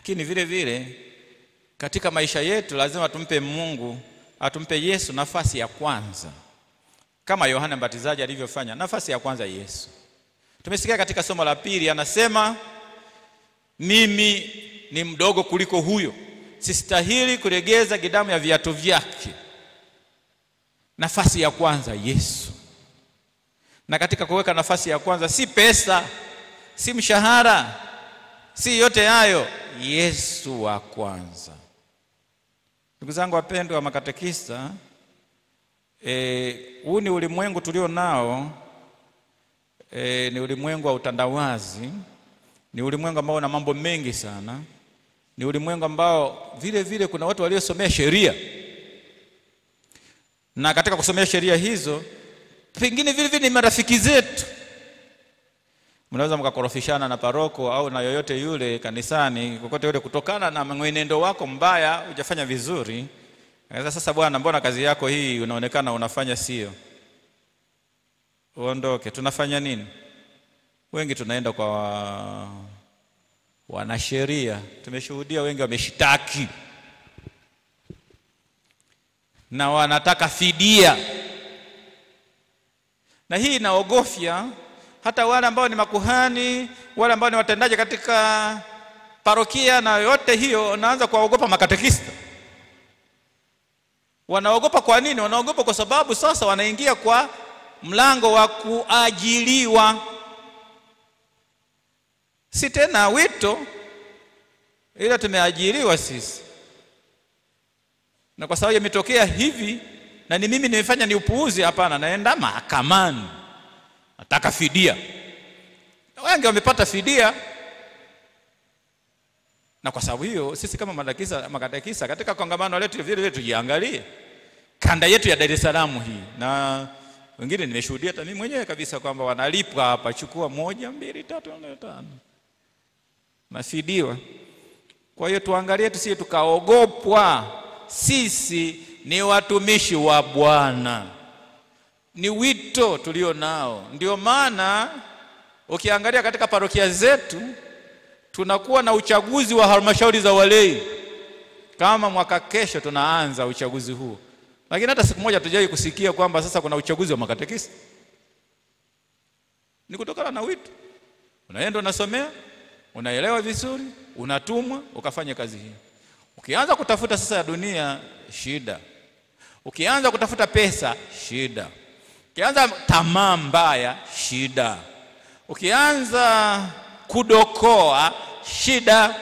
Lakini vile vile katika maisha yetu lazima tumpe Mungu, atumpe Yesu nafasi ya kwanza. Kama Yohana Mbatizaji alivyofanya, nafasi ya kwanza Yesu. Tumesikia katika somo la pili anasema, mimi ni mdogo kuliko huyo, sistahili kuregeza gidamu ya viatu vyake. Nafasi ya kwanza Yesu. Na katika kuweka nafasi ya kwanza si pesa, si mshahara, si yote hayo, Yesu wa kwanza. Ndugu zangu wapendwa wa makatekista, huu ni ulimwengu tulio nao, ni ulimwengu wa utandawazi, ni ulimwengu ambao una mambo mengi sana, ni ulimwengu ambao vile vile kuna watu waliosomea sheria. Na katika kusomea sheria hizo, pengine vile vile ni marafiki zetu. Mnaweza mkakorofishana na paroko au na yoyote yule kanisani, kokote yule, kutokana na mwenendo wako mbaya, hujafanya vizuri. Sasa bwana, mbona kazi yako hii unaonekana unafanya sio? Uondoke. Tunafanya nini? Wengi tunaenda kwa wanasheria. Tumeshuhudia wengi wameshitaki na wanataka fidia. Na hii inaogofya hata wale ambao ni makuhani, wale ambao ni watendaji katika parokia, na yote hiyo wanaanza kuogopa makatekista. Wanaogopa kwa nini? Wanaogopa kwa sababu sasa wanaingia kwa mlango wa kuajiliwa. Si tena wito, ila tumeajiriwa sisi. Na kwa sababu imetokea hivi, na ni mimi nimefanya ni upuuzi, hapana, naenda mahakamani, nataka fidia. Wengi wamepata fidia. Na kwa sababu hiyo sisi kama makatekisa katika kongamano letu vile vile tujiangalie kanda yetu ya Dar es Salaam hii. Na wengine nimeshuhudia hata mimi mwenyewe kabisa kwamba wanalipwa hapa, chukua 1 2 3 4 5 nafidiwa. Kwa hiyo tuangalie tusije tukaogopwa. Sisi ni watumishi wa Bwana, ni wito tulio nao. Ndio maana ukiangalia katika parokia zetu tunakuwa na uchaguzi wa halmashauri za walei. Kama mwaka kesho tunaanza uchaguzi huu, lakini hata siku moja tujai kusikia kwamba sasa kuna uchaguzi wa makatekista. Ni kutokana na wito. Unaenda unasomea, unaelewa vizuri, unatumwa ukafanya kazi hii. Ukianza kutafuta sasa ya dunia, shida. Ukianza kutafuta pesa, shida. Ukianza tamaa mbaya, shida. Ukianza kudokoa, shida.